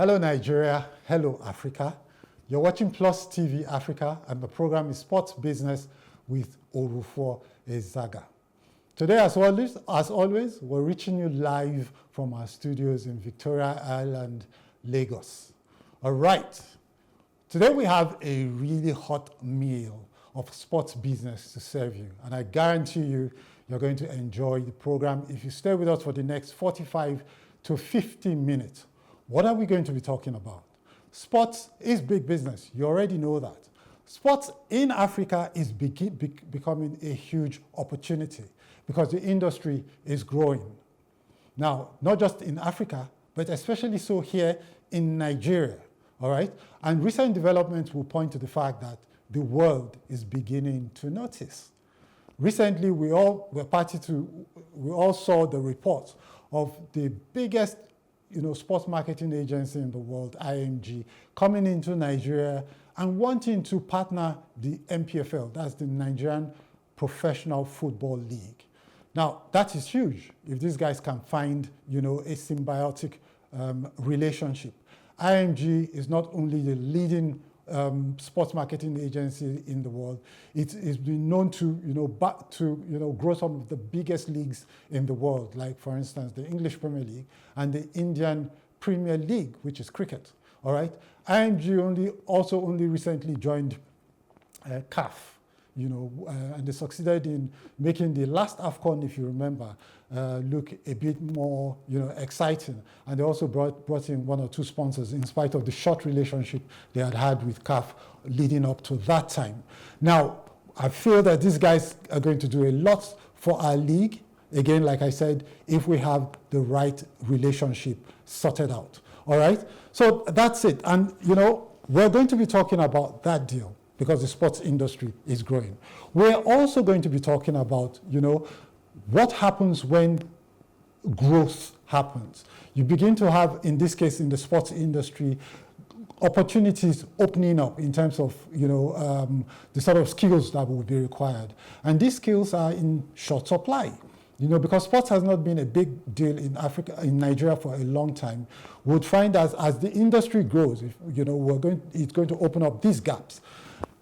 Hello Nigeria, hello Africa. You're watching Plus TV Africa and the program is Sports Business with Orufuo Ezaga. Today, as always, we're reaching you live from our studios in Victoria Island, Lagos. All right, today we have a really hot meal of sports business to serve you. And I guarantee you're going to enjoy the program if you stay with us for the next 45 to 50 minutes. What are we going to be talking about? Sports is big business. You already know that. Sports in Africa is becoming a huge opportunity because the industry is growing. Now, not just in Africa, but especially so here in Nigeria, all right? And recent developments will point to the fact that the world is beginning to notice. Recently, we all saw the reports of the biggest sports marketing agency in the world, IMG, coming into Nigeria and wanting to partner the MPFL, that's the Nigerian Professional Football League. Now, that is huge if these guys can find, a symbiotic relationship. IMG is not only the leading sports marketing agency in the world. It's been known to, grow some of the biggest leagues in the world, like, for instance, the English Premier League and the Indian Premier League, which is cricket, all right? IMG only recently joined CAF, and they succeeded in making the last AFCON, if you remember, look a bit more, exciting. And they also brought in one or two sponsors in spite of the short relationship they had with CAF leading up to that time. Now, I feel that these guys are going to do a lot for our league. Again, like I said, if we have the right relationship sorted out. All right? So that's it. And, we're going to be talking about that deal because the sports industry is growing. We're also going to be talking about, what happens when growth happens. You begin to have, in this case, in the sports industry, opportunities opening up in terms of, the sort of skills that will be required. And these skills are in short supply. Because sports has not been a big deal in Africa, in Nigeria for a long time, we would find that as the industry grows, it's going to open up these gaps.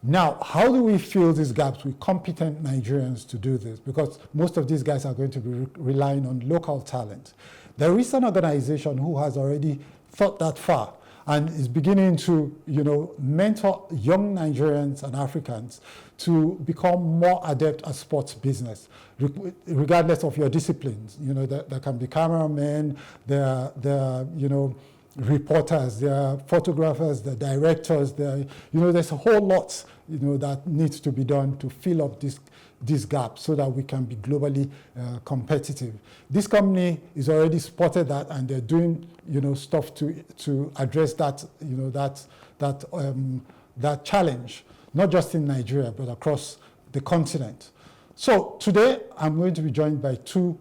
Now, how do we fill these gaps with competent Nigerians to do this? Because most of these guys are going to be relying on local talent. There is an organization who has already thought that far and is beginning to, mentor young Nigerians and Africans to become more adept at sports business, regardless of your disciplines. There can be cameramen, there are reporters, there are photographers, there are directors, there's a whole lot, that needs to be done to fill up this gap so that we can be globally competitive. This company is already spotted that, and they're doing, stuff to address that, that challenge, not just in Nigeria, but across the continent. So today, I'm going to be joined by two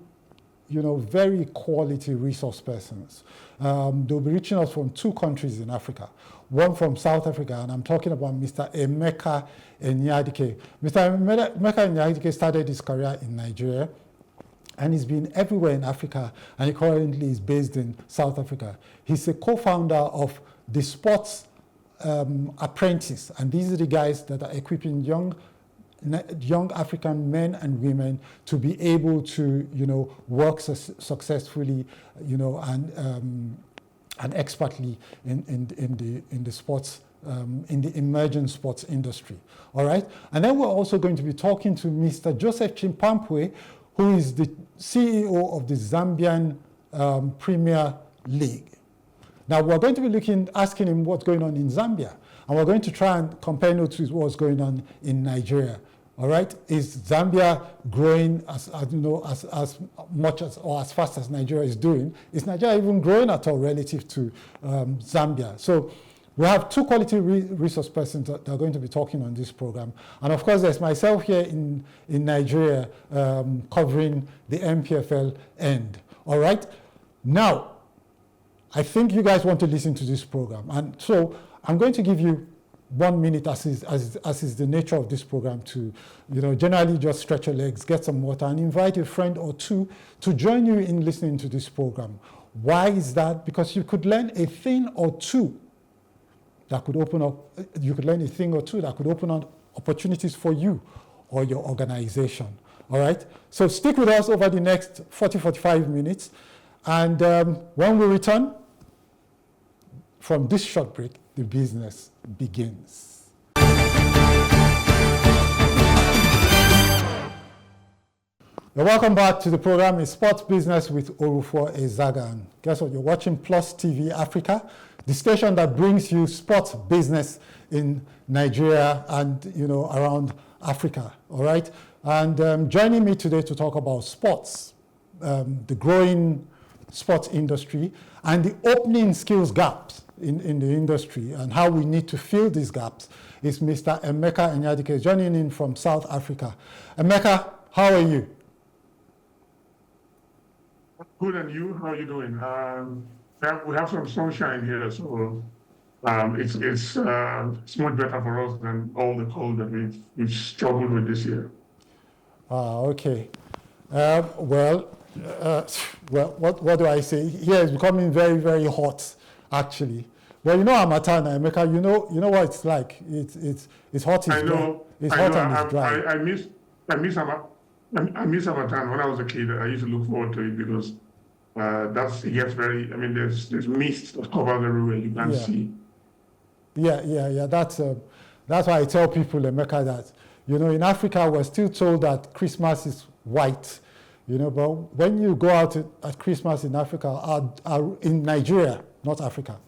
very quality resource persons. They'll be reaching us from two countries in Africa, one from South Africa, and I'm talking about Mr. Emeka Enyadike. Mr. Emeka Enyadike started his career in Nigeria, and he's been everywhere in Africa, and he currently is based in South Africa. He's a co-founder of the Sports Apprentice, and these are the guys that are equipping young African men and women to be able to, work successfully, and expertly in the sports, in the emerging sports industry. All right, and then we're also going to be talking to Mr. Joseph Chimpampwe, who is the CEO of the Zambian Premier League. Now we're going to be asking him what's going on in Zambia, and we're going to try and compare notes with what's going on in Nigeria. All right, is Zambia growing as much as or as fast as Nigeria is doing? Is Nigeria even growing at all relative to Zambia? So we have two quality resource persons that are going to be talking on this program. And of course, there's myself here in Nigeria covering the MPFL end. All right, now, I think you guys want to listen to this program. And so I'm going to give you 1 minute, as is the nature of this program, to generally just stretch your legs, get some water, and invite a friend or two to join you in listening to this program. Why is that? Because you could learn a thing or two that could open up, opportunities for you or your organization. All right? So stick with us over the next 45 minutes. And when we return from this short break, the business begins. Welcome back to the program in Sports Business with Orufuo Ezaga. And guess what? You're watching Plus TV Africa, the station that brings you sports business in Nigeria and around Africa. All right. And joining me today to talk about sports, the growing sports industry, and the opening skills gaps in the industry, and how we need to fill these gaps, is Mr. Emeka Enyadike, joining in from South Africa. Emeka, how are you? Good, and you? How are you doing? We have some sunshine here, so it's much better for us than all the cold that we've struggled with this year. Okay. What do I say? Here it's becoming very, very hot, actually. Well, Harmattan, Emeka, you know what it's like. It's hot. I know. It's hot and it's dry. I miss Harmattan. When I was a kid, I used to look forward to it because it gets very. I mean, there's mist that covers everywhere. You can't see. Yeah. That's why I tell people, Emeka, that in Africa we're still told that Christmas is white. But when you go out at Christmas in Africa, in Nigeria, not Africa,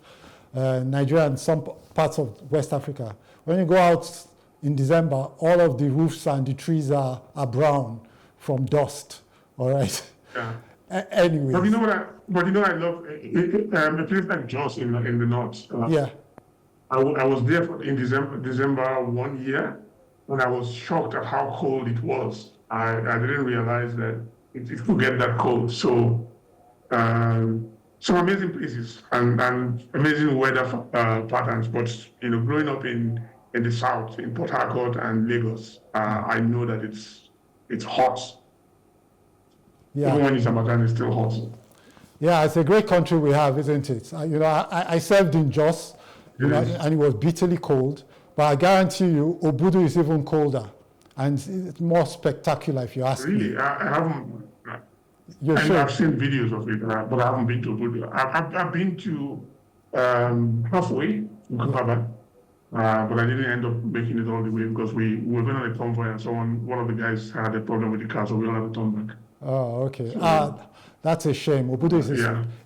Nigeria and some parts of West Africa, when you go out in December, all of the roofs and the trees are brown from dust. All right. Yeah. Anyway. But I love a place like Jos in the north. I was there in December 1 year, when I was shocked at how cold it was. I didn't realize that it could get that cold. So some amazing places and amazing weather patterns. But growing up in the south, in Port Harcourt and Lagos, I know that it's hot. Yeah. Even when it's Harmattan, it's still hot. Yeah, it's a great country we have, isn't it? I served in Jos, and it was bitterly cold. But I guarantee you, Obudu is even colder, and it's more spectacular if you ask me. Really, I haven't. Sure? I've seen videos of it, but I haven't been to Obudu. I've been to halfway in Kupaba, but I didn't end up making it all the way because we were going on a convoy, and one of the guys had a problem with the car, so we all had to turn back. Oh, okay. That's a shame. Obudu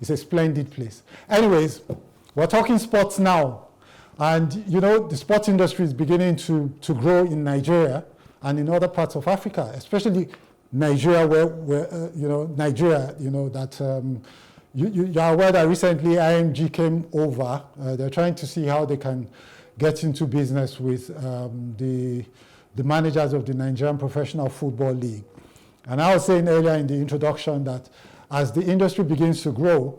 is a splendid place. Anyways, we're talking sports now. And, the sports industry is beginning to grow in Nigeria and in other parts of Africa, especially Nigeria, where Nigeria, that you are aware that recently IMG came over. They're trying to see how they can get into business with the managers of the Nigerian Professional Football League. And I was saying earlier in the introduction that as the industry begins to grow,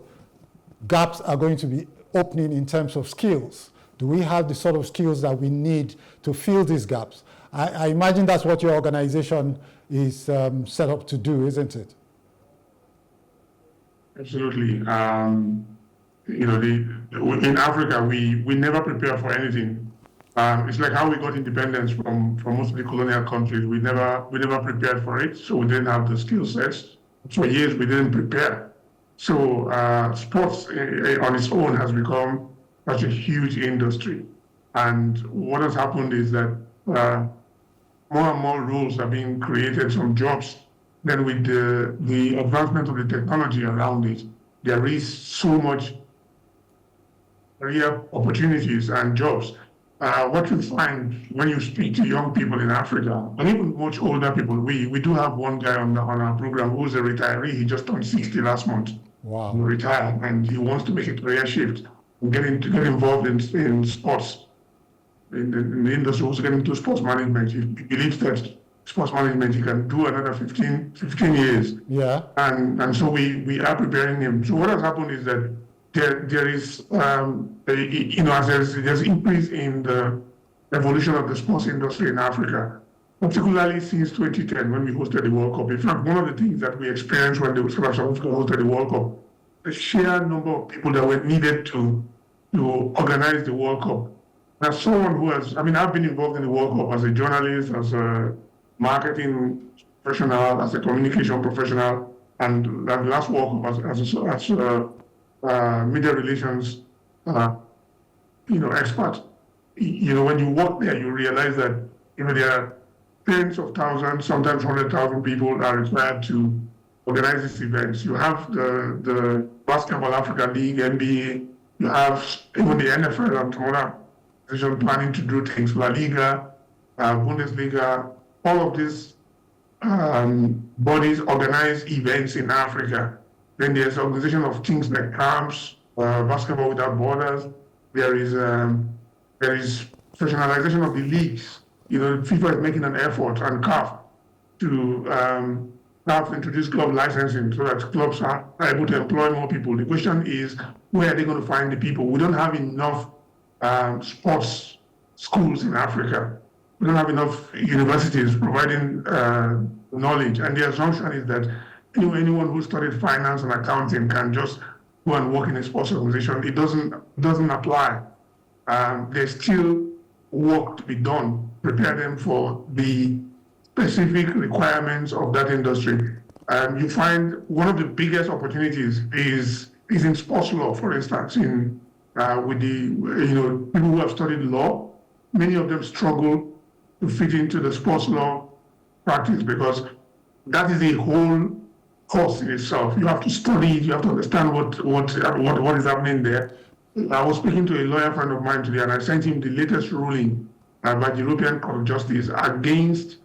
gaps are going to be opening in terms of skills. Do we have the sort of skills that we need to fill these gaps? I imagine that's what your organization is set up to do, isn't it? Absolutely. In Africa, we never prepare for anything. It's like how we got independence from most of the colonial countries. We never prepared for it, so we didn't have the skill sets. For years, we didn't prepare. So sports on its own has become such a huge industry. And what has happened is that more and more roles are being created, some jobs. Then with the advancement of the technology around it, there is so much career opportunities and jobs. What you find when you speak to young people in Africa, and even much older people, we do have one guy on our program who's a retiree. He just turned 60 last month. Wow. He retired, and he wants to make a career shift and get involved in sports, in the industry, also get into sports management. He believes that sports management, he can do another 15 years. Yeah. And so we are preparing him. So what has happened is that there is, there's increase in the evolution of the sports industry in Africa, particularly since 2010 when we hosted the World Cup. In fact, one of the things that we experienced when the South Africa hosted the World Cup the sheer number of people that were needed to organize the World Cup. As someone who has, I've been involved in the World Cup as a journalist, as a marketing professional, as a communication professional, and the last World Cup as media relations, expert. When you work there, you realize that there are tens of thousands, sometimes 100,000 people are required to organize these events. You have the Basketball Africa League, NBA. You have even the NFL and some other organizations planning to do things. La Liga, Bundesliga, all of these bodies organize events in Africa. Then there's organization of things like camps, Basketball Without Borders. There is professionalization of the leagues. FIFA is making an effort, and CAF, to introduce club licensing so that clubs are able to employ more people. The question is, where are they going to find the people? We don't have enough sports schools in Africa. We don't have enough universities providing knowledge. And the assumption is that anyone who studied finance and accounting can just go and work in a sports organization. It doesn't apply. There's still work to be done, prepare them for the specific requirements of that industry. You find one of the biggest opportunities is in sports law, for instance. With the people who have studied law, many of them struggle to fit into the sports law practice because that is a whole course in itself. You have to study it, you have to understand what is happening there. I was speaking to a lawyer friend of mine today, and I sent him the latest ruling by the European Court of Justice against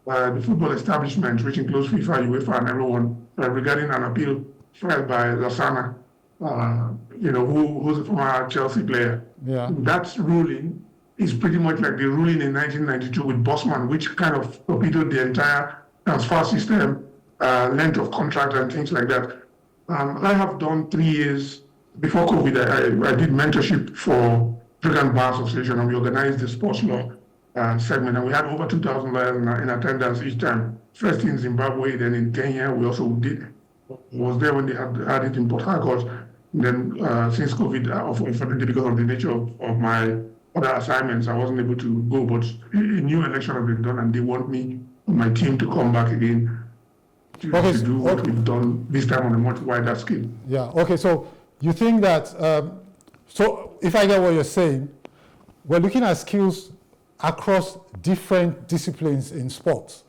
the football establishment, which includes FIFA, UEFA, and everyone, regarding an appeal filed by Lasana, who's a former Chelsea player. Yeah. That ruling is pretty much like the ruling in 1992 with Bosman, which kind of torpedoed the entire transfer system, length of contract, and things like that. I have done 3 years. Before COVID, I did mentorship for African Bar Association, and we organized the sports law segment, and we had over 2,000 lawyers in attendance each time. First in Zimbabwe, then in Kenya. We also was there when they had it in Port Harcourt. Then since COVID, unfortunately, because of the nature of my other assignments, I wasn't able to go, but a new election has been done, and they want me and my team to come back again to do what we've done this time on a much wider scale. Yeah, okay, so you think that, so if I get what you're saying, we're looking at skills across different disciplines in sports,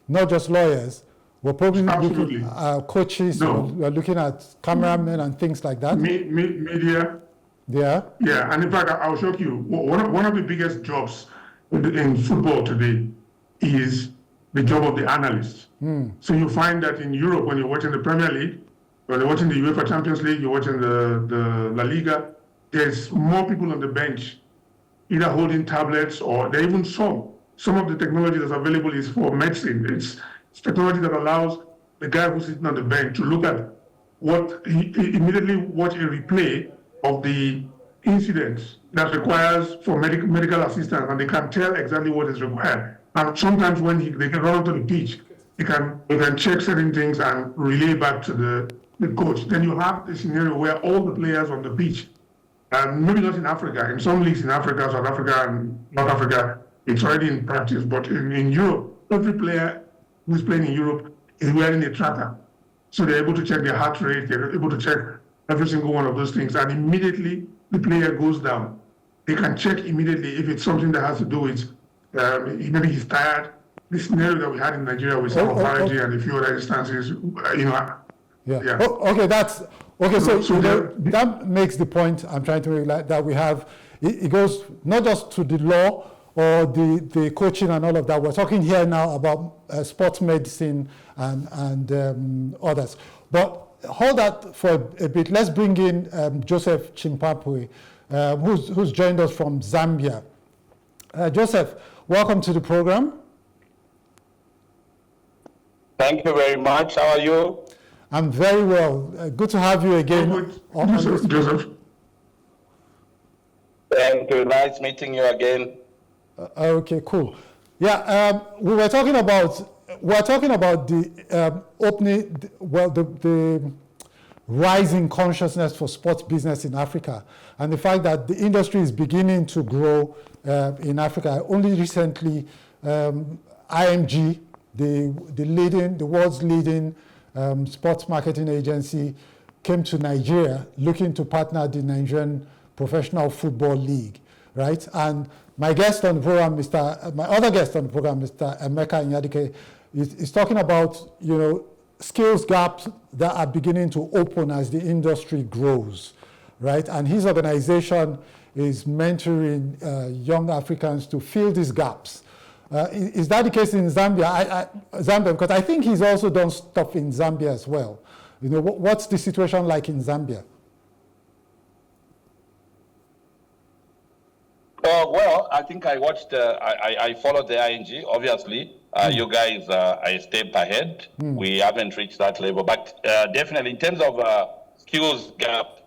not just lawyers. We're probably looking at coaches, we're looking at cameramen and things like that. Media. Yeah. Yeah, and in fact, I'll show you, one of the biggest jobs in football today is the job of the analyst. So you find that in Europe, when you're watching the Premier League, when you're watching the UEFA Champions League, you're watching the La Liga, there's more people on the bench, either holding tablets, or there even some of the technology that's available is for medicine. It's technology that allows the guy who's sitting on the bench to look at immediately watch a replay of the incident that requires for medical assistance, and they can tell exactly what is required. And sometimes when they can run onto the pitch, they can check certain things and relay back to the coach. Then you have a scenario where all the players on the pitch, maybe not in Africa, in some leagues in Africa, South Africa and North Africa, it's already in practice, but in Europe, every player who's playing in Europe is wearing a tracker. So they're able to check their heart rate, they're able to check every single one of those things, and immediately the player goes down. They can check immediately if it's something that has to do with, maybe he's tired. The scenario that we had in Nigeria with Samofariji and a few other instances, Yeah. Oh, okay, so that makes the point I'm trying to make, like, that we have, it goes not just to the law or the coaching and all of that. We're talking here now about sports medicine and others. But hold that for a bit. Let's bring in Joseph Chimpapwe, who's joined us from Zambia. Joseph, welcome to the program. Thank you very much. How are you? I'm very well. Good to have you again. Joseph. Thank you. Nice meeting you again. Okay, cool. Yeah, we're talking about the opening, well, the rising consciousness for sports business in Africa, and the fact that the industry is beginning to grow in Africa. Only recently, IMG, the world's leading sports marketing agency, came to Nigeria looking to partner the Nigerian Professional Football League, right? And my guest on the program, my other guest on the program, Mr. Emeka Enyadike, is talking about, skills gaps that are beginning to open as the industry grows, right? And his organization is mentoring young Africans to fill these gaps. Is that the case in Zambia? Zambia, because I think he's also done stuff in Zambia as well. What's the situation like in Zambia? Well, I think I watched, I followed the ING, obviously. You guys are a step ahead. We haven't reached that level, but definitely in terms of skills gap,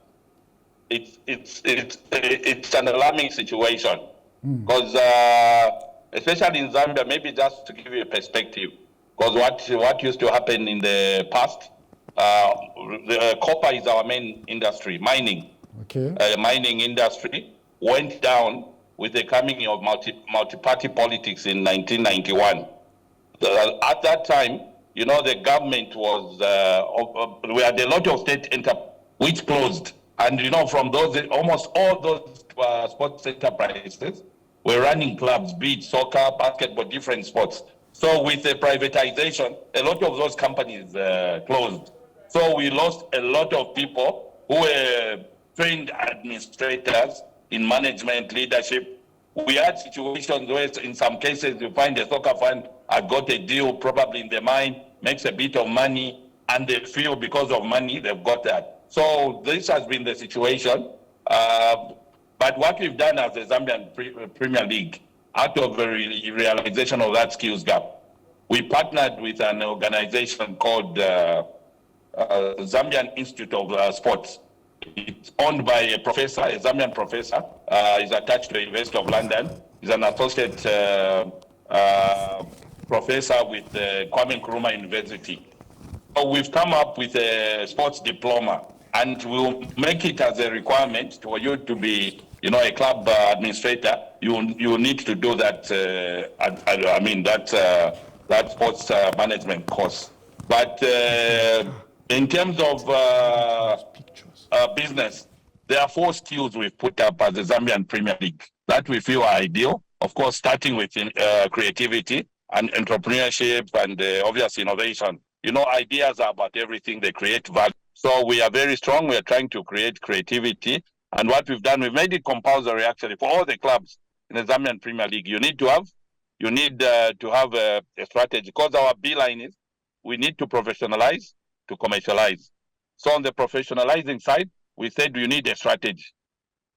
it's an alarming situation because especially in Zambia, maybe just to give you a perspective, because what used to happen in the past, the copper is our main industry, mining. Okay. Mining industry went down with the coming of multi-party politics in 1991. At that time, the government was, we had a lot of state which closed. And, from those, almost all those sports enterprises were running clubs, be it soccer, basketball, different sports. So with the privatization, a lot of those companies closed. So we lost a lot of people who were trained administrators in management, leadership. We had situations where in some cases you find a soccer fan had got a deal probably in the mine, makes a bit of money, and they feel because of money they've got that. So this has been the situation. But what we've done as the Zambian Premier League, out of the realization of that skills gap, we partnered with an organization called Zambian Institute of Sports. It's owned by a professor, a Zambian professor. He's attached to the University of London. He's an associate professor with Kwame Nkrumah University. So we've come up with a sports diploma, and we'll make it as a requirement for you to be, a club administrator. You need to do that. That sports management course. But in terms of business, there are 4 skills we've put up as the Zambian Premier League that we feel are ideal. Of course, starting with creativity and entrepreneurship and obvious innovation. Ideas are about everything. They create value. So we are very strong. We are trying to create creativity. And what we've done, we've made it compulsory actually for all the clubs in the Zambian Premier League. You need to have a strategy, because our beeline is we need to professionalize to commercialize. So on the professionalizing side, we said you need a strategy.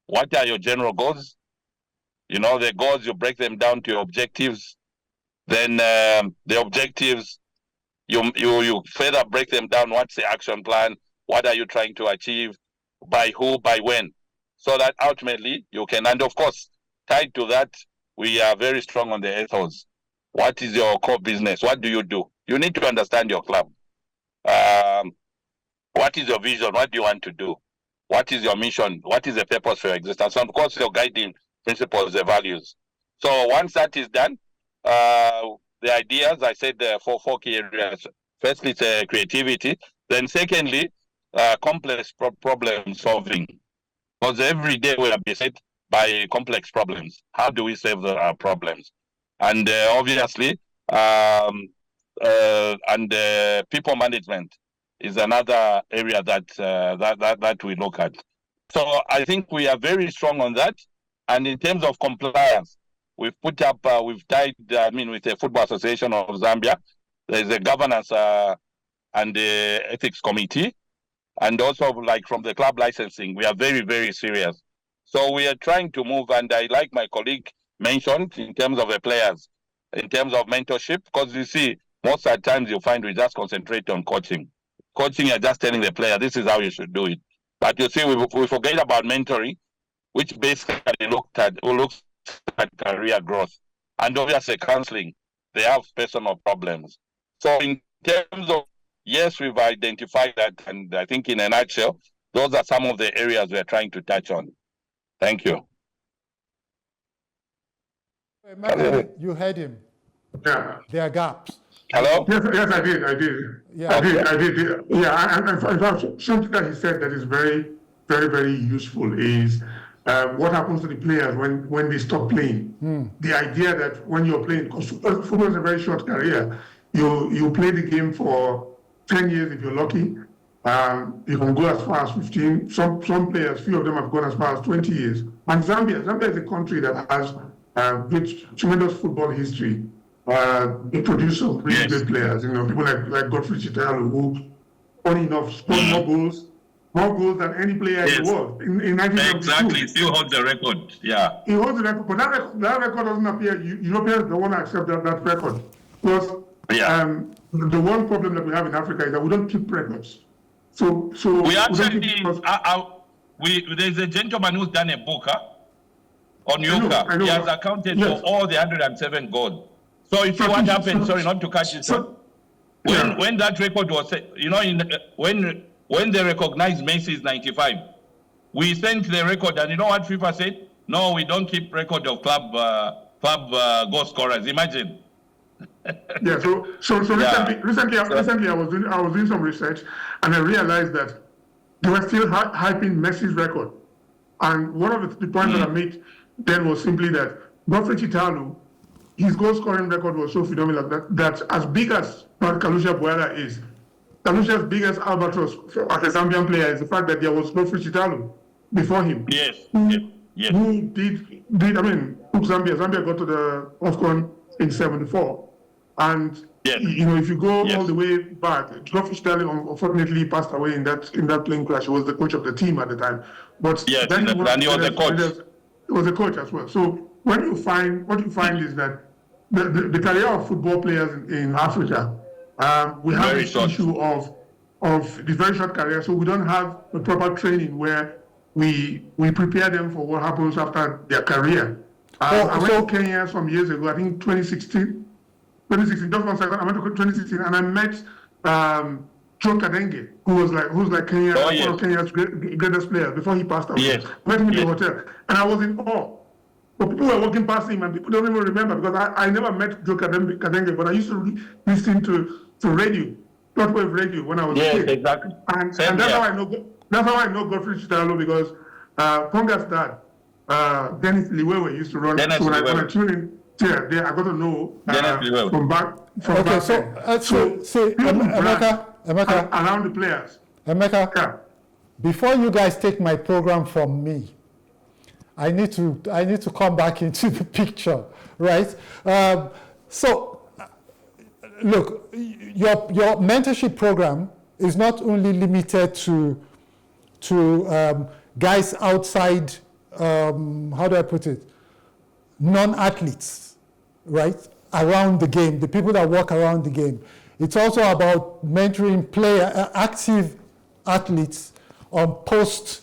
What are your general goals? The goals, you break them down to your objectives. Then the objectives, you further break them down. What's the action plan? What are you trying to achieve? By who? By when? So that ultimately you can, and of course, tied to that, we are very strong on the ethos. What is your core business? What do you do? You need to understand your club. What is your vision? What do you want to do? What is your mission? What is the purpose for your existence? And of course, your guiding principles, the values. So once that is done, the ideas, I said four key areas. Firstly, it's creativity. Then secondly, complex problem solving. Because every day we are beset by complex problems. How do we solve our problems? And obviously, people management is another area that we look at. So I think we are very strong on that. And in terms of compliance, we've put up, we've tied, with the Football Association of Zambia. There's a governance and the ethics committee. And also, like from the club licensing, we are very, very serious. So we are trying to move, and I like my colleague mentioned in terms of the players, in terms of mentorship, because you see, most of the times you find we just concentrate on coaching. Coaching, you're just telling the player, this is how you should do it. But you see, we forget about mentoring, which basically looks at career growth. And obviously counseling, they have personal problems. So in terms of yes, we've identified that. And I think in a nutshell, those are some of the areas we're trying to touch on. Thank you. Emeka, you heard him. Yeah. There are gaps. Hello? Yes, I did. Yeah. I did. Yeah, and in fact, something that he said that is very, very, very useful is what happens to the players when they stop playing. The idea that when you're playing, because football is a very short career, you play the game for 10 years if you're lucky. You can go as far as 15. Some players, few of them have gone as far as 20 years. And Zambia is a country that has tremendous football history. They produce some really great players. You know, people like Godfrey Chitalo, who, funny enough, scored more goals than any player in the world in 1972. Exactly, still holds the record. Yeah, he holds the record, but that record doesn't appear. Europeans don't want to accept that record because the one problem that we have in Africa is that we don't keep records. So we actually there's a gentleman who's done a book on yoga. I know. He has accounted for all the 107 goals. So if what happened, sorry not to cut you short, when that record was set, you know, when they recognized Messi's 95, we sent the record, and you know what FIFA said? No, we don't keep record of club goal scorers. Imagine. Yeah. So recently I was doing some research, and I realized that they were still hyping Messi's record. And one of the points that I made then was simply that Godfrey Chitalo, his goal scoring record was so phenomenal that as big as Kalusha Bwera is, Kalusha's biggest albatross as a Zambian player is the fact that there was Godfrey Chitalo before him. Yes. Who did took Zambia got to the AFCON in '74. And you know, if you go all the way back, Godfrey Chitalo unfortunately passed away in that plane crash. He was the coach of the team at the time. But then he was the coach. He was a coach as well. So what you find is that the career of football players in Africa, we have this issue of the very short career. So we don't have the proper training where we prepare them for what happens after their career. I went to Kenya some years ago, I think 2016, just 1 second, I went to 2016 and I met Joe Kadenge, who's like Kenya, one of Kenya's greatest players before he passed away. Met him in the hotel, and I was in awe. But people were walking past him, and people don't even remember because I never met Joe Kadenge, but I used to listen to radio, shortwave radio when I was a kid. Exactly. And that's how I know Godfrey Chitalo because Ponga's dad, Dennis Liwewe, used to run. So when I tune in, I got to know from back. Emeka, around the players. Emeka, before you guys take my program from me, I need to come back into the picture, right? So, look, your mentorship program is not only limited to guys outside. How do I put it? Non-athletes, right? Around the game, the people that work around the game. It's also about mentoring active athletes on post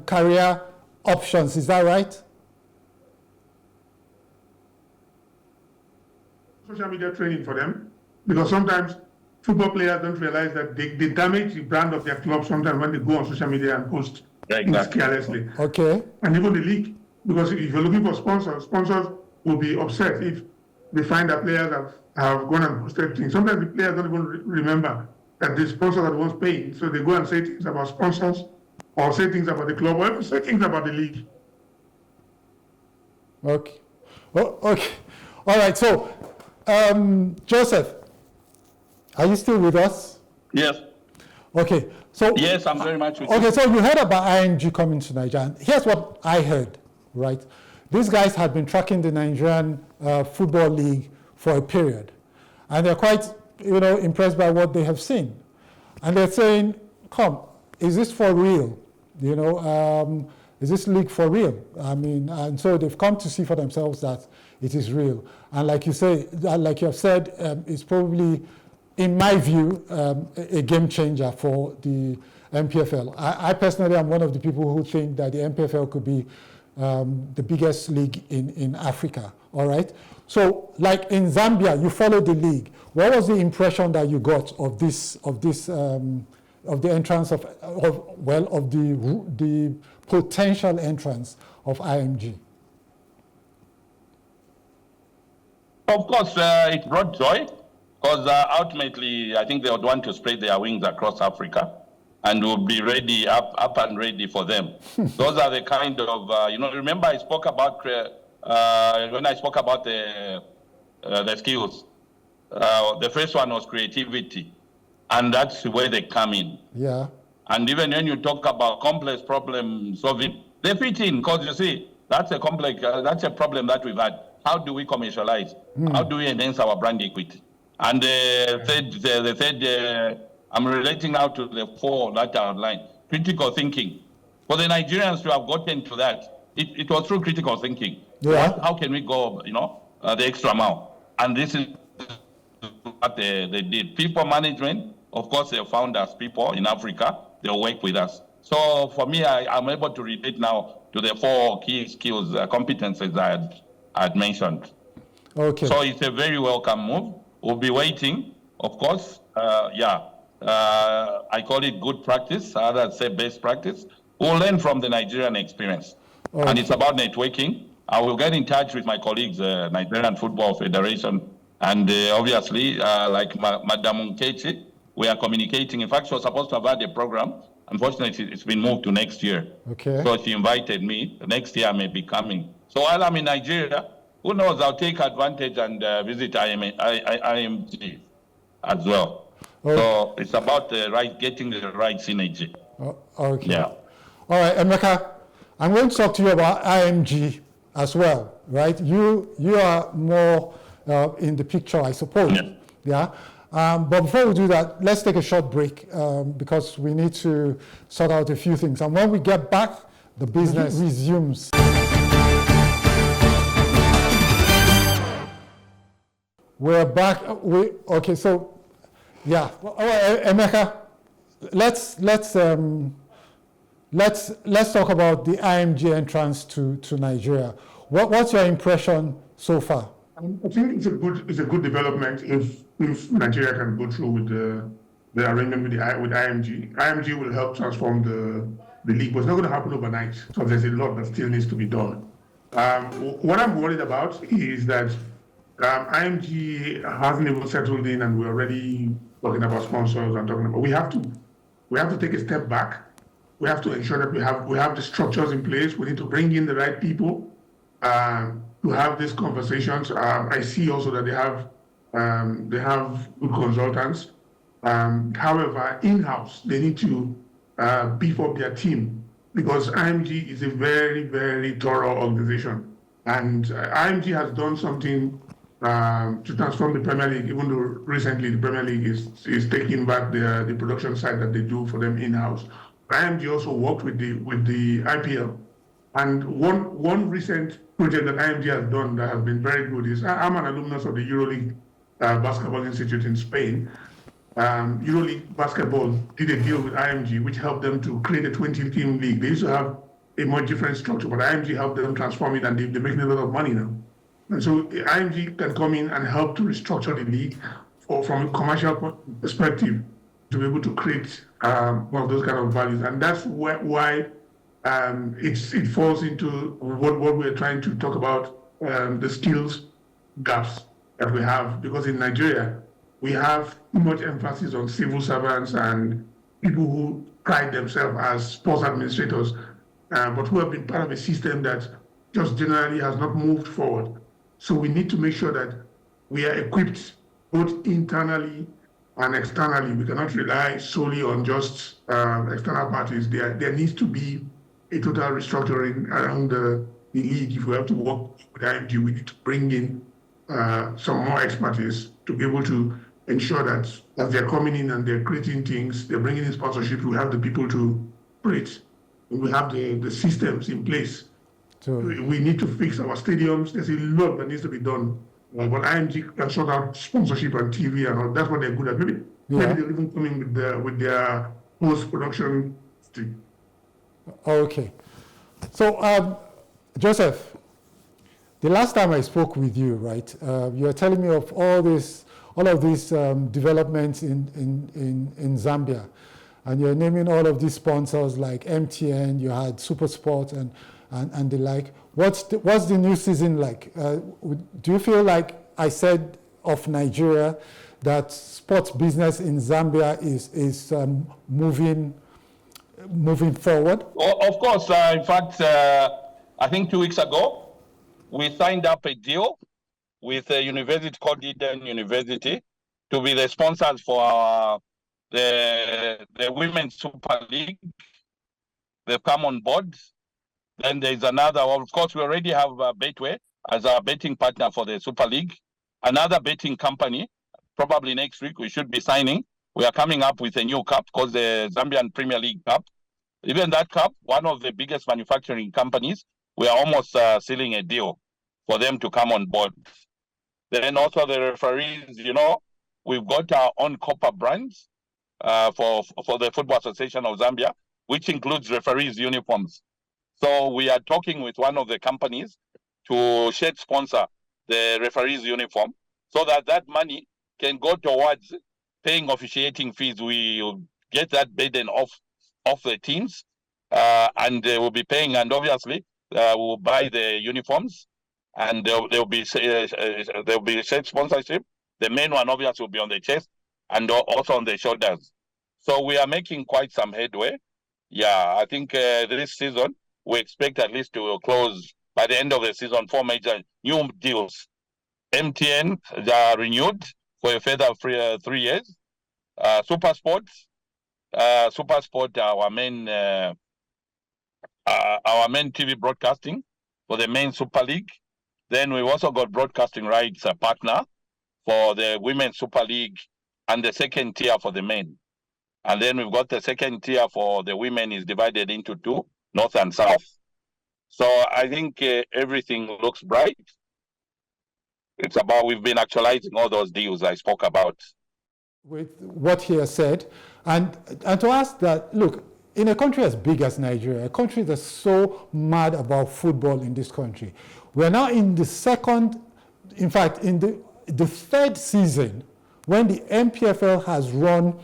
career options. Is that right? Social media training for them, because sometimes football players don't realize that they damage the brand of their club sometimes when they go on social media and post things carelessly. Okay. And even the league, because if you're looking for sponsors will be upset if they find that players have gone and posted things. Sometimes the players don't even remember that the sponsors are the ones paying. So they go and say things about sponsors or say things about the club or even say things about the league. Okay. Okay. All right. So, Joseph, are you still with us? Yes. Okay. So yes, I'm very much with you. Okay, so you heard about ING coming to Nigeria. Here's what I heard, right? These guys had been tracking the Nigerian Football League for a period. And they're quite, impressed by what they have seen. And they're saying, come, is this for real? Is this league for real? I mean, and so they've come to see for themselves that it is real. And like you say, like you have said, it's probably, in my view, a game changer for the MPFL. I personally am one of the people who think that the MPFL could be the biggest league in Africa, all right? So, like in Zambia, you followed the league. What was the impression that you got of the entrance of the potential entrance of IMG? Of course, it brought joy because ultimately, I think they would want to spread their wings across Africa, and will be ready, up and ready for them. Those are the kind of remember I spoke about when I spoke about the skills. The first one was creativity, and that's where they come in. Yeah. And even when you talk about complex problem solving, they fit in because you see that's a complex, that's a problem that we've had. How do we commercialize? How do we enhance our brand equity? And the third, I'm relating now to the four that I outlined. Critical thinking. For the Nigerians to have gotten to that, it was through critical thinking. Yeah. How can we go, the extra mile? And this is what they did. People management, of course, they found us people in Africa. They'll work with us. So for me, I'm able to relate now to the four key skills, competences I had mentioned. Okay. So it's a very welcome move. We'll be waiting, of course. I call it good practice. Others say best practice. We'll learn from the Nigerian experience. Okay. And it's about networking. I will get in touch with my colleagues, Nigerian Football Federation, and obviously, like Madam Nkechi, we are communicating. In fact, she was supposed to have had a program. Unfortunately, it's been moved to next year. Okay. So she invited me. Next year I may be coming. So while I'm in Nigeria, who knows, I'll take advantage and visit IMG as well. Okay. So it's about getting the right synergy. Okay. Yeah. All right, Emeka, I'm going to talk to you about IMG as well, right? You are more in the picture, I suppose. Yeah. But before we do that, let's take a short break because we need to sort out a few things. And when we get back, the business resumes. We're back. Okay. So, yeah. All right, Emeka, let's talk about the IMG entrance to Nigeria. What's your impression so far? I think it's a good development if Nigeria can go through with the arrangement with IMG. IMG will help transform the league, but it's not going to happen overnight. So there's a lot that still needs to be done. What I'm worried about is that IMG hasn't even settled in, and we're already talking about sponsors and talking about. We have to take a step back. We have to ensure that we have the structures in place. We need to bring in the right people to have these conversations. I see also that they have good consultants. However, in-house, they need to beef up their team because IMG is a very, very thorough organization. And IMG has done something to transform the Premier League, even though recently the Premier League is taking back the production side that they do for them in-house. IMG also worked with the IPL. And one recent project that IMG has done that has been very good is, I'm an alumnus of the EuroLeague Basketball Institute in Spain. EuroLeague Basketball did a deal with IMG, which helped them to create a 20-team league. They used to have a much different structure, but IMG helped them transform it, and they're making a lot of money now. And so IMG can come in and help to restructure the league from a commercial perspective to be able to create one of those kind of values. And that's why it falls into what we're trying to talk about, the skills gaps that we have. Because in Nigeria, we have too much emphasis on civil servants and people who pride themselves as sports administrators, but who have been part of a system that just generally has not moved forward. So we need to make sure that we are equipped both internally and externally. We cannot rely solely on just external parties. There needs to be a total restructuring around the league. If we have to work with IMG, we need to bring in some more expertise to be able to ensure that as they're coming in and they're creating things, they're bringing in sponsorship, we have the people to create. We have the systems in place. We need to fix our stadiums. There's a lot that needs to be done. But IMG can sort out sponsorship and TV and all. That's what they're good at. Maybe they're even coming with their post-production thing. Okay. So, Joseph, the last time I spoke with you, right, you were telling me of all of these developments in Zambia, and you're naming all of these sponsors like MTN. You had SuperSport and the like. What's the new season like? Do you feel like I said of Nigeria that sports business in Zambia is moving forward? Well, of course, in fact, I think 2 weeks ago, we signed up a deal with a university called Eden University to be the sponsors for the Women's Super League. They've come on board. Then there's another, of course, we already have Betway as our betting partner for the Super League. Another betting company, probably next week, we should be signing. We are coming up with a new cup called the Zambian Premier League Cup. Even that cup, one of the biggest manufacturing companies, we are almost sealing a deal for them to come on board. Then also the referees, we've got our own copper brands for the Football Association of Zambia, which includes referees' uniforms. So we are talking with one of the companies to sponsor the referees' uniform so that money can go towards paying officiating fees. We get that burden off the teams, and they will be paying, and obviously we'll buy the uniforms, and there'll be shirt sponsorship. The main one obviously will be on the chest and also on the shoulders. So we are making quite some headway. Yeah, I think this season we expect at least to close by the end of the season 4 major new deals. MTN, they are renewed for a further 3 years. SuperSport, our main TV broadcasting for the main Super League. Then we've also got broadcasting rights partner for the Women's Super League and the second tier for the men. And then we've got the second tier for the women is divided into 2, North and South. So I think everything looks bright. It's about we've been actualizing all those deals I spoke about. With what he has said, and to ask that, look, in a country as big as Nigeria, a country that's so mad about football in this country, we're now in the third season when the MPFL has run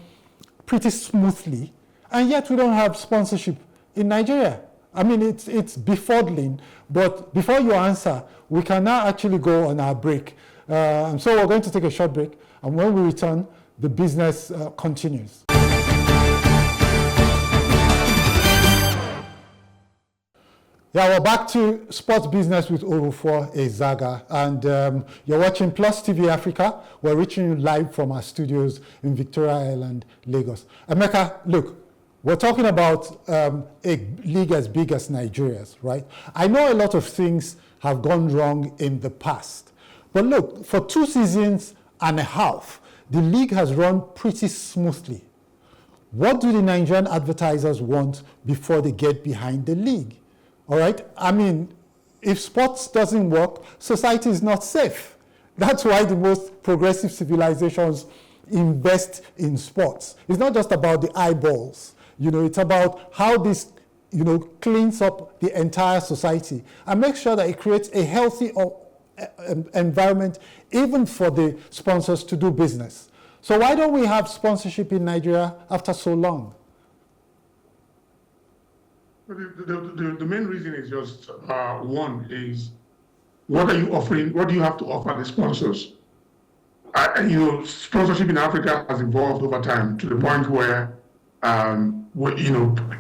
pretty smoothly, and yet we don't have sponsorship in Nigeria. I mean, it's befuddling, but before you answer, we can now actually go on our break. So we're going to take a short break, and when we return, the business continues. Yeah, we're back to Sports Business with Orufuo Ezaga, and you're watching Plus TV Africa. We're reaching you live from our studios in Victoria Island, Lagos. Emeka, look, we're talking about a league as big as Nigeria's, right? I know a lot of things have gone wrong in the past, but look, for 2 seasons and a half, the league has run pretty smoothly. What do the Nigerian advertisers want before they get behind the league? All right? I mean, if sports doesn't work, society is not safe. That's why the most progressive civilizations invest in sports. It's not just about the eyeballs. It's about how this, cleans up the entire society and makes sure that it creates a healthy environment even for the sponsors to do business. So why don't we have sponsorship in Nigeria after so long? The main reason is just one is what are you offering? What do you have to offer the sponsors? Sponsorship in Africa has evolved over time to the point where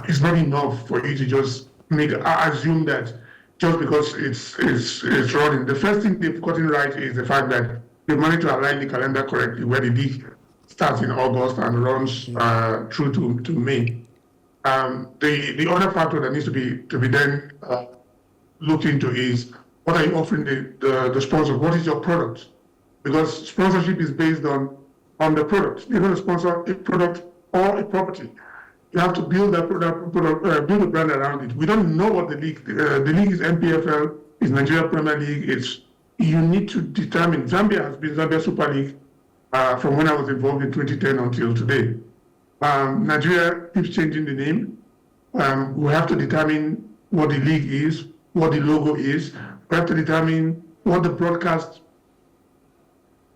it's not enough for you to just assume that just because it's running. The first thing they've gotten right is the fact that they managed to align the calendar correctly, where the league starts in August and runs through to May. The other factor that needs to be then looked into is what are you offering the sponsor? What is your product? Because sponsorship is based on the product. You're going to sponsor a product or a property. You have to build that product, build a brand around it. We don't know what the league is. MPFL is Nigeria Premier League. You need to determine. Zambia has been Zambia Super League from when I was involved in 2010 until today. Nigeria keeps changing the name. We have to determine what the league is, what the logo is. We have to determine what the broadcast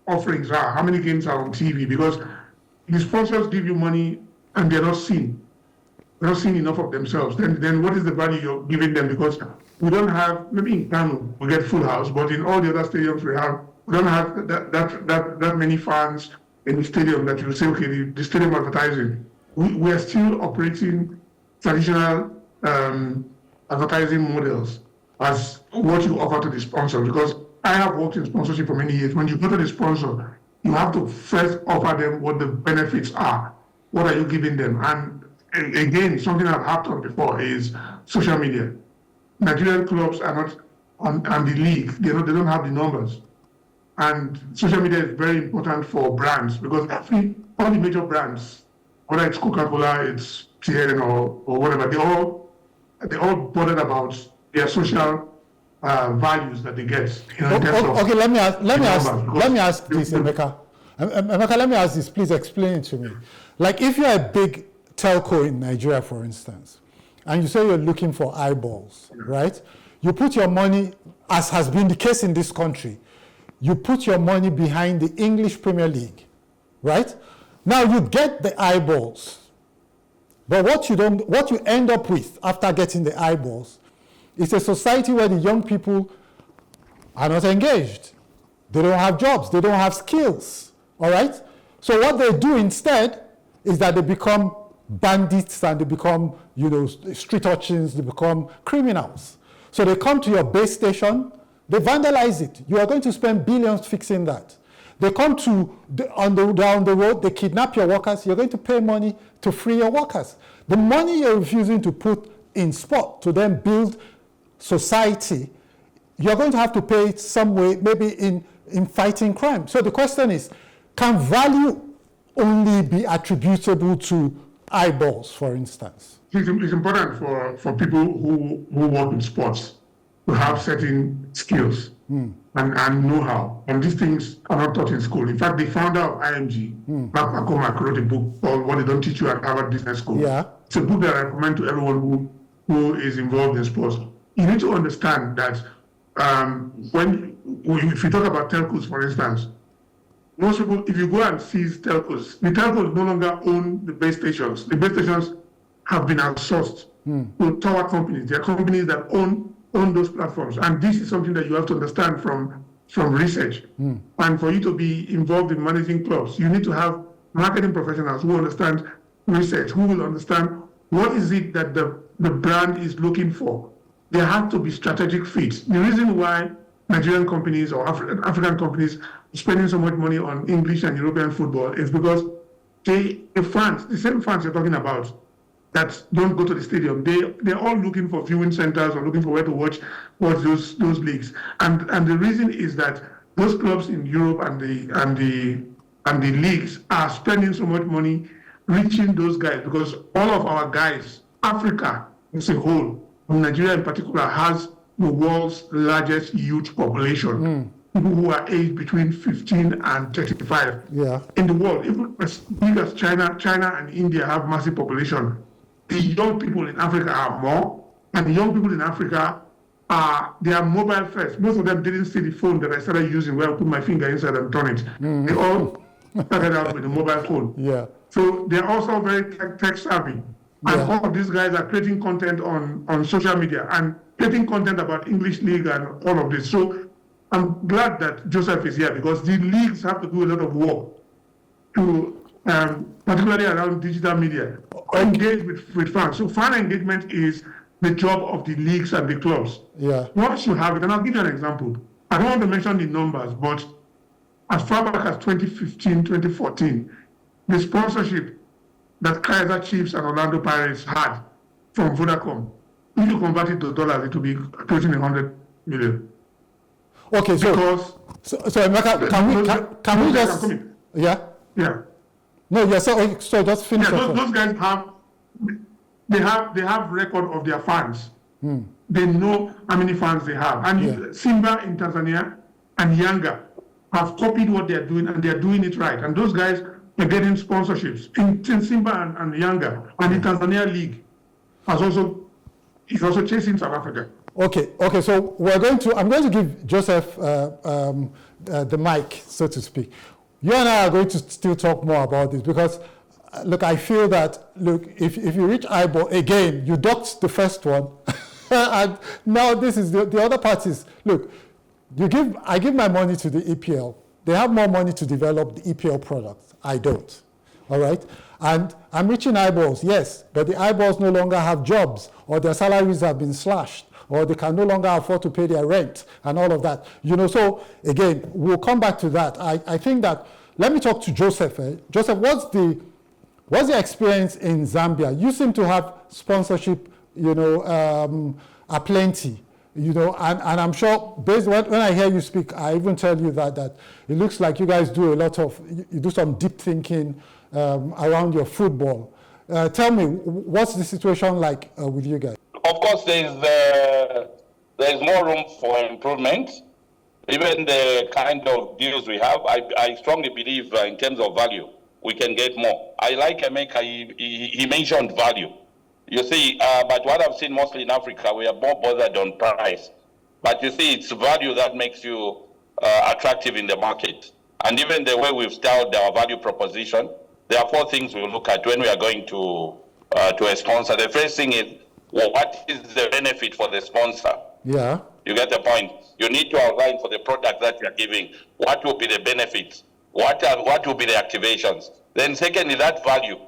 offerings are, how many games are on TV, because the sponsors give you money and they're not seen. They're not seeing enough of themselves. Then what is the value you're giving them? Because we don't have, maybe in Kano we get full house, but in all the other stadiums we don't have that many fans in the stadium that you say, okay, the stadium advertising. We are still operating traditional advertising models as what you offer to the sponsor, because I have worked in sponsorship for many years. When you go to the sponsor, you have to first offer them what the benefits are. What are you giving them? And again, something I've harped on before is social media. Nigerian clubs are not on the league. They don't have the numbers. And social media is very important for brands, because all the major brands, whether it's Coca-Cola, it's TN or whatever, they're all bothered about their social values that they get. Okay, let me ask this, Emeka. Emeka, let me ask this. Please explain it to me. Like, if you're a big telco in Nigeria, for instance, and you say you're looking for eyeballs, right? You put your money, as has been the case in this country, you put your money behind the English Premier League, right? Now you get the eyeballs, but what you end up with after getting the eyeballs is a society where the young people are not engaged. They don't have jobs, they don't have skills, all right? So what they do instead is that they become bandits and they become, street urchins, they become criminals. So they come to your base station, they vandalize it. You are going to spend billions fixing that. They come down the road, they kidnap your workers, you're going to pay money to free your workers. The money you're refusing to put in sport to then build society, you're going to have to pay it some way, maybe in fighting crime. So the question is, can value only be attributable to eyeballs, for instance? It's important for people who work in sports to have certain skills and know-how. And these things are not taught in school. In fact, the founder of IMG, Mark McCormack, wrote a book called What They Don't Teach You at Harvard Business School. Yeah. It's a book that I recommend to everyone who is involved in sports. You need to understand that if you talk about telcos, for instance, most people, if you go and seize telcos, the telcos no longer own the base stations. The base stations have been outsourced to tower companies. There are companies that own those platforms. And this is something that you have to understand from research. And for you to be involved in managing clubs, you need to have marketing professionals who understand research, who will understand what is it that the brand is looking for. There have to be strategic fits. The reason why Nigerian companies or African companies are spending so much money on English and European football is because the same fans you're talking about, that don't go to the stadium, they're all looking for viewing centers or looking for where to watch those leagues. And the reason is that those clubs in Europe and the leagues are spending so much money reaching those guys, because all of our guys, Africa as a whole, Nigeria in particular, has the world's largest youth population. People who are aged between 15 and 35 in the world. Even as big as China and India have massive population. The young people in Africa are more, and the young people in Africa they are mobile first. Most of them didn't see the phone that I started using where I put my finger inside and turn it. They all started out with a mobile phone. Yeah. So they're also very tech savvy. And all of these guys are creating content on social media and creating content about English League and all of this. So I'm glad that Joseph is here, because the leagues have to do a lot of work to, particularly around digital media, engage with fans. So fan engagement is the job of the leagues and the clubs. Yeah. Once you have it, and I'll give you an example. I don't want to mention the numbers, but as far back as 2015, 2014, the sponsorship that Kaiser Chiefs and Orlando Pirates had from Vodacom, if you convert it to dollars, it will be approaching 100 million. Okay, so Emeka, can we just yeah. No, yeah. So just finish. Yeah, those guys have record of their fans. They know how many fans they have, and Simba in Tanzania and Yanga have copied what they are doing, and they are doing it right. And those guys are getting sponsorships in Simba and Yanga, and the Tanzania League is also chasing South Africa. Okay. So I'm going to give Joseph the mic, so to speak. You and I are going to still talk more about this because, look, I feel that, if you reach eyeball again, you docked the first one, and now this is the other part is, look, I give my money to the EPL. They have more money to develop the EPL products. I don't. All right? And I'm reaching eyeballs, yes, but the eyeballs no longer have jobs, or their salaries have been slashed, or they can no longer afford to pay their rent and all of that. So again, we'll come back to that. I think that, let me talk to Joseph. Joseph, what's the experience in Zambia? You seem to have sponsorship, aplenty, and I'm sure, based when I hear you speak, I even tell you that it looks like you guys do you do some deep thinking around your football. Tell me, what's the situation like with you guys? Of course, there's more room for improvement. Even the kind of deals we have, I strongly believe in terms of value, we can get more. I like Emeka, he mentioned value. You see, but what I've seen mostly in Africa, we are more bothered on price. But you see, it's value that makes you attractive in the market. And even the way we've styled our value proposition, there are 4 things we look at when we are going to a sponsor. The first thing is, what is the benefit for the sponsor? Yeah. You get the point. You need to outline for the product that you're giving, what will be the benefits, what will be the activations. Then secondly, that value,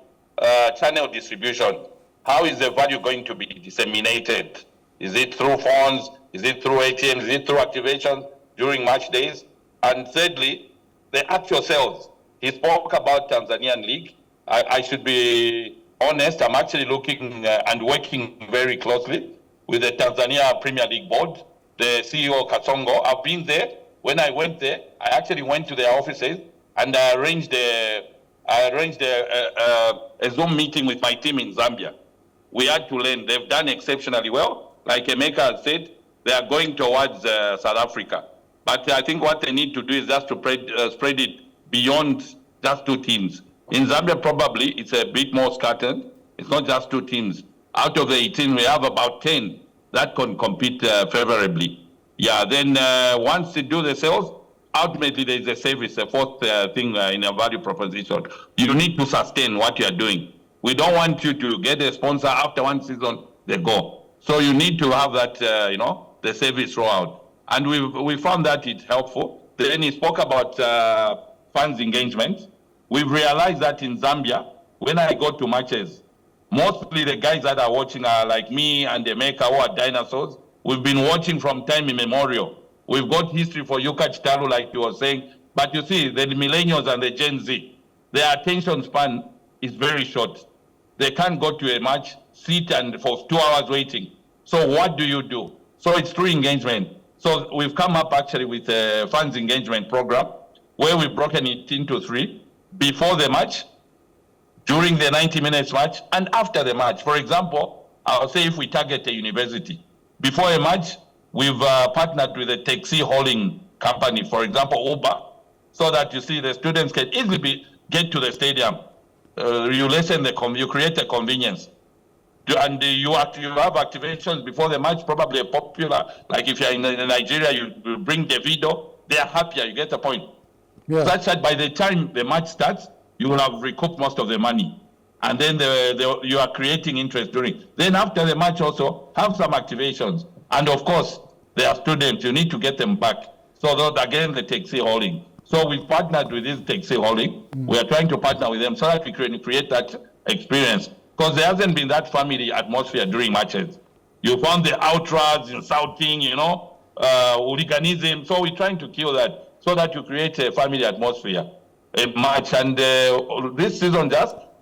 channel distribution. How is the value going to be disseminated? Is it through phones? Is it through ATMs? Is it through activation during match days? And thirdly, the actual sales. He spoke about Tanzanian League. I should be honest, I'm actually looking and working very closely with the Tanzania Premier League Board, the CEO Kasongo. I've been there. When I went there, I actually went to their offices and I arranged a Zoom meeting with my team in Zambia. We had to learn. They've done exceptionally well. Like Emeka has said, they are going towards South Africa. But I think what they need to do is just to spread it beyond just 2 teams. In Zambia, probably, it's a bit more scattered. It's not just 2 teams. Out of the 18, we have about 10 that can compete favorably. Yeah, then once you do the sales, ultimately there is a service, a 4th thing in a value proposition. You need to sustain what you are doing. We don't want you to get a sponsor after 1 season, they go. So you need to have that, the service rollout. And we found that it's helpful. Then he spoke about fans engagement. We've realized that in Zambia, when I go to matches, mostly the guys that are watching are like me and Emeka, who are dinosaurs. We've been watching from time immemorial. We've got history for Yuka Chitalu, like you were saying. But you see, the millennials and the Gen Z, their attention span is very short. They can't go to a match, sit and for 2 hours waiting. So what do you do? So it's through engagement. So we've come up actually with a fans engagement program where we've broken it into 3. Before the match, during the 90 minutes match, and after the match. For example, I'll say if we target a university, before a match, we've partnered with a taxi hauling company, for example, Uber, so that you see the students can easily get to the stadium. You create a convenience. And you have activations before the match, probably a popular, like if you're in Nigeria, you bring the video, they are happier, you get the point. Yeah. Such that by the time the match starts, you will have recouped most of the money. And then you are creating interest during. Then after the match also, have some activations. And of course, they are students, you need to get them back. So that again, the taxi hauling. So we've partnered with this taxi hauling. We are trying to partner with them so that we can create that experience. Because there hasn't been that family atmosphere during matches. You found the outras, insulting, hooliganism. So we're trying to kill that so that you create a family atmosphere, a match. And this season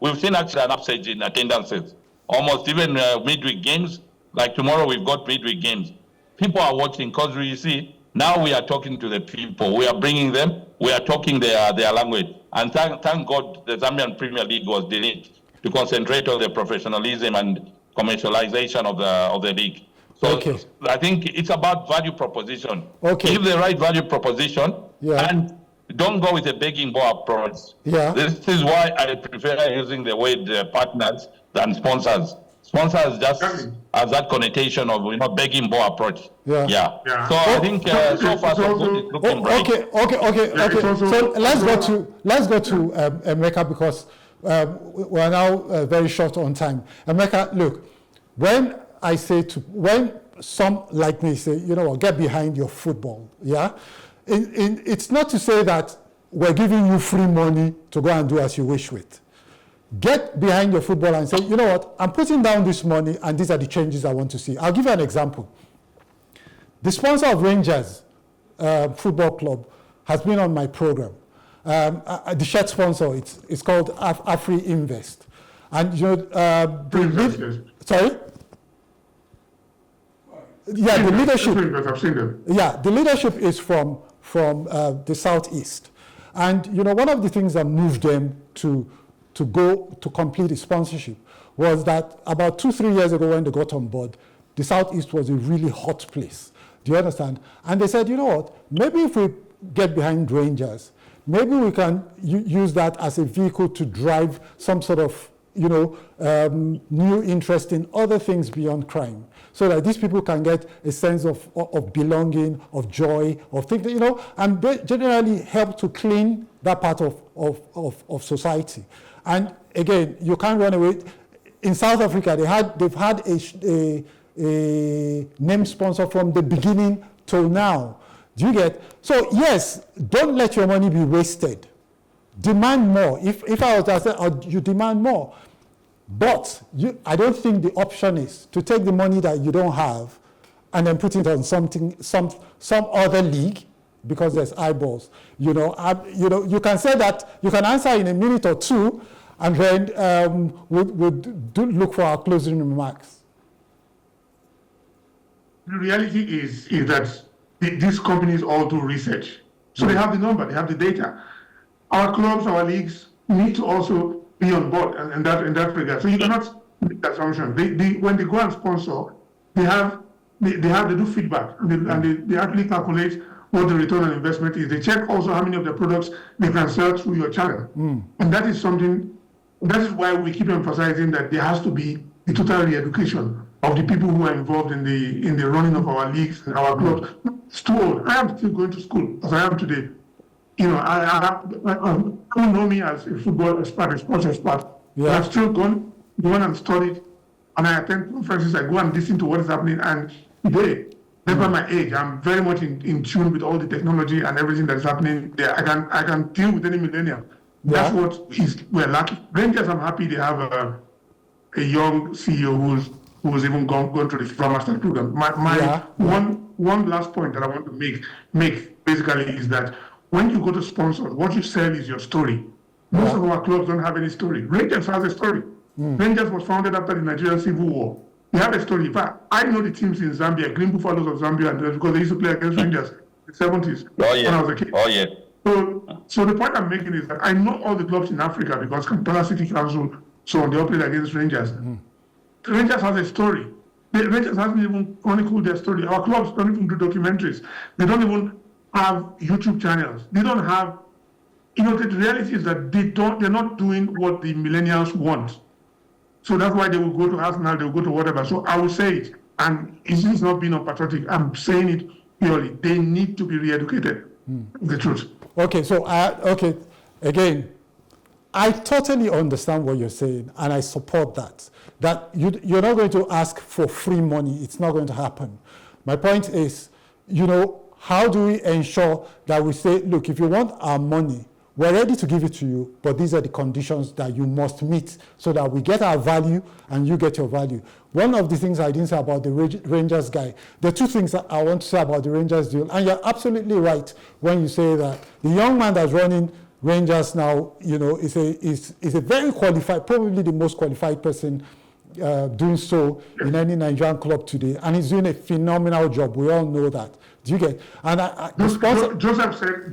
we've seen actually an upsurge in attendances. Almost even midweek games, like tomorrow we've got midweek games. People are watching because you see, now we are talking to the people. We are bringing them, we are talking their language. And thank God the Zambian Premier League was deleted to concentrate on the professionalism and commercialization of the league. So okay. I think it's about value proposition. Okay. Give the right value proposition and don't go with a begging ball approach. Yeah. This is why I prefer using the word partners than sponsors. Sponsor has just Exactly. has that connotation of begging ball approach. Yeah. So I think so far so good. It's looking bright. Okay. So let's go to Emeka, because we're now very short on time. Emeka, look, when some like me say, you know what, get behind your football, it's not to say that we're giving you free money to go and do as you wish with. Get behind your football and say, you know what, I'm putting down this money and these are the changes I want to see. I'll give you an example. The sponsor of Rangers Football Club has been on my program. The shirt sponsor, it's called Afri Invest. And you know, sorry? Yeah, the leadership. I've seen them. Yeah, the leadership is from the southeast. And you know, one of the things that moved them to go to complete the sponsorship was that about 2-3 years ago, when they got on board, the southeast was a really hot place. Do you understand? And they said, you know what, maybe if we get behind Rangers, maybe we can use that as a vehicle to drive some sort of, you know, new interest in other things beyond crime, so that these people can get a sense of belonging, of joy, of things, you know, and generally help to clean that part of society. And again, you can't run away. In South Africa, they've had a name sponsor from the beginning till now. Do you get? So yes, don't let your money be wasted. Demand more. If I was to say, you demand more. But I don't think the option is to take the money that you don't have and then put it on some other league because there's eyeballs. You know, you can say that, you can answer in a minute or two, and then we'll look for our closing remarks. The reality is that these companies all do research. So they have the number, they have the data. Our clubs, our leagues need to also be on board in that regard. So you cannot make that assumption. When they go and sponsor, they do feedback, and they actually calculate what the return on investment is. They check also how many of the products they can sell through your channel. And that is why we keep emphasizing that there has to be a total re-education of the people who are involved in the running of our leagues and our clubs. It's too old. I am still going to school as I am today. You know, I don't know me as a football expert, a sports expert. Yeah. I've still gone and studied, and I attend conferences. I go and listen to what is happening. And today, despite my age, I'm very much in tune with all the technology and everything that's happening there. I can deal with any millennial. That's what we're lucky. Rangers, I'm happy they have a young CEO who's even gone to the FIFA Master program. One last point that I want to make basically is that when you go to sponsor, what you sell is your story. Most of our clubs don't have any story. Rangers has a story. Rangers was founded after the Nigerian Civil War. They have a story. In fact, I know the teams in Zambia, Green Buffaloes of Zambia, because they used to play against Rangers in the 70s when I was a kid. Oh, yeah. So the point I'm making is that I know all the clubs in Africa because Kampala City Council, so on, they all played against Rangers. Rangers has a story. The Rangers haven't even chronicled their story. Our clubs don't even do documentaries. They don't even have YouTube channels. They don't have, the reality is that they're not doing what the millennials want. So that's why they will go to Arsenal, they will go to whatever. So I will say it, and it's not being unpatriotic. I'm saying it purely. They need to be re-educated. The truth. Okay, so again, I totally understand what you're saying, and I support that. That you're not going to ask for free money. It's not going to happen. My point is, how do we ensure that we say, look, if you want our money, we're ready to give it to you, but these are the conditions that you must meet so that we get our value and you get your value. One of the things I didn't say about the Rangers guy, there are two things that I want to say about the Rangers deal, and you're absolutely right when you say that the young man that's running Rangers now, is a very qualified, probably the most qualified person doing so in any Nigerian club today, and he's doing a phenomenal job. We all know that. Do you get? And Joseph said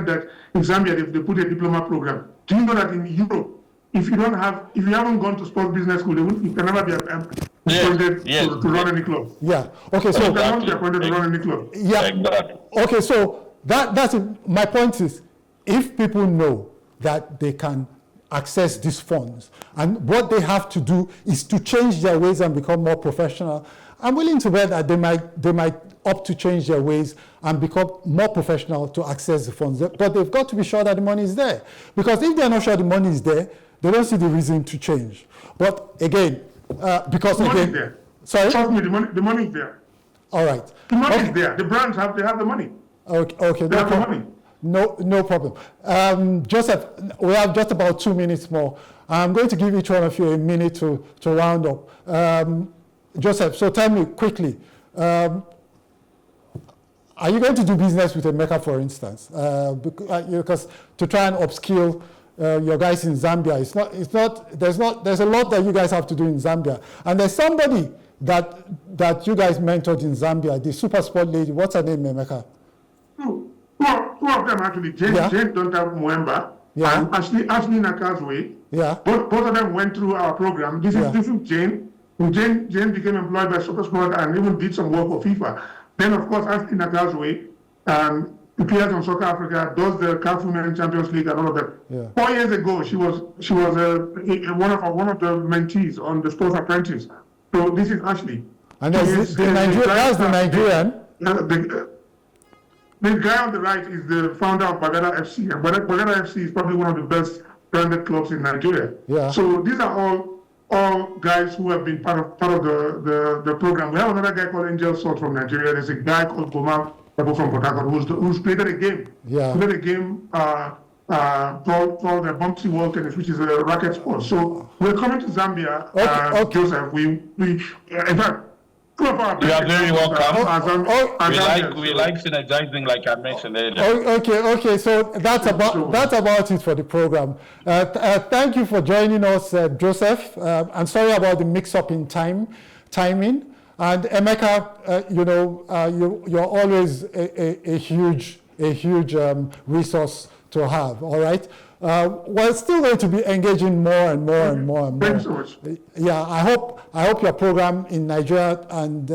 that in Zambia they put a diploma program. Do you know that in Europe, if you haven't gone to sports business school, you can never be appointed to run any club. Yeah. Okay. So you cannot be appointed to run any club. Yeah. Exactly. Okay. So that's my point is, if people know that they can access these funds. And what they have to do is to change their ways and become more professional. I'm willing to bet that they might opt to change their ways and become more professional to access the funds. But they've got to be sure that the money is there. Because if they're not sure the money is there, they don't see the reason to change. But again, because The money again, is there. sorry? Trust me, the money is there. All right. The money is there. The brands have the money. Okay, They have the money. No problem. Joseph, we have just about 2 minutes more. I'm going to give each one of you a minute to round up. Joseph, so tell me quickly, are you going to do business with Emeka, for instance? Because to try and upskill your guys in Zambia, there's a lot that you guys have to do in Zambia. And there's somebody that you guys mentored in Zambia, the super sport lady. What's her name, Emeka? Two of them actually, Jane Donta Mwemba and Ashley Nakazwe. Yeah. Both of them went through our program. This is Jane. Jane became employed by SuperSport and even did some work for FIFA. Then, of course, Ashley Nakazwe appears on Soccer Africa, does the CAF Women Champions League and all of that. Yeah. 4 years ago, she was one of the mentees on the Sports Apprentice. So this is Ashley. And that's the Nigerian. The guy on the right is the founder of Bagada FC, and Bagada FC is probably one of the best branded clubs in Nigeria. Yeah. So these are all guys who have been part of the program. We have another guy called Angel Salt from Nigeria. There's a guy called Goma from Port Harcourt who's created a game. Yeah. Created a game called the Bumpsy World Tennis, which is a racket sport. So we're coming to Zambia, Joseph. In fact. You are very welcome. We like synergizing, like I mentioned earlier. Okay. So that's about it for the program. Thank you for joining us, Joseph. I'm sorry about the mix-up in timing. And Emeka, you're always a huge resource to have. All right. We're still going to be engaging more and more. Thanks so much. Yeah, I hope your program in Nigeria and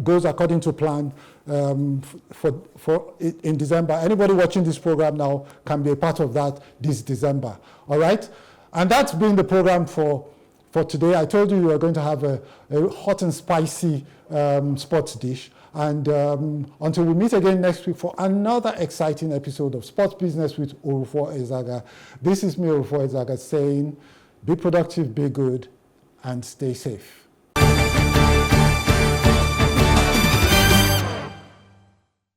goes according to plan for in December. Anybody watching this program now can be a part of that this December. All right, and that's been the program for today. I told you we were going to have a hot and spicy sports dish. And until we meet again next week for another exciting episode of Sports Business with Orufuo Ezaga, this is me, Orufuo Ezaga, saying be productive, be good, and stay safe.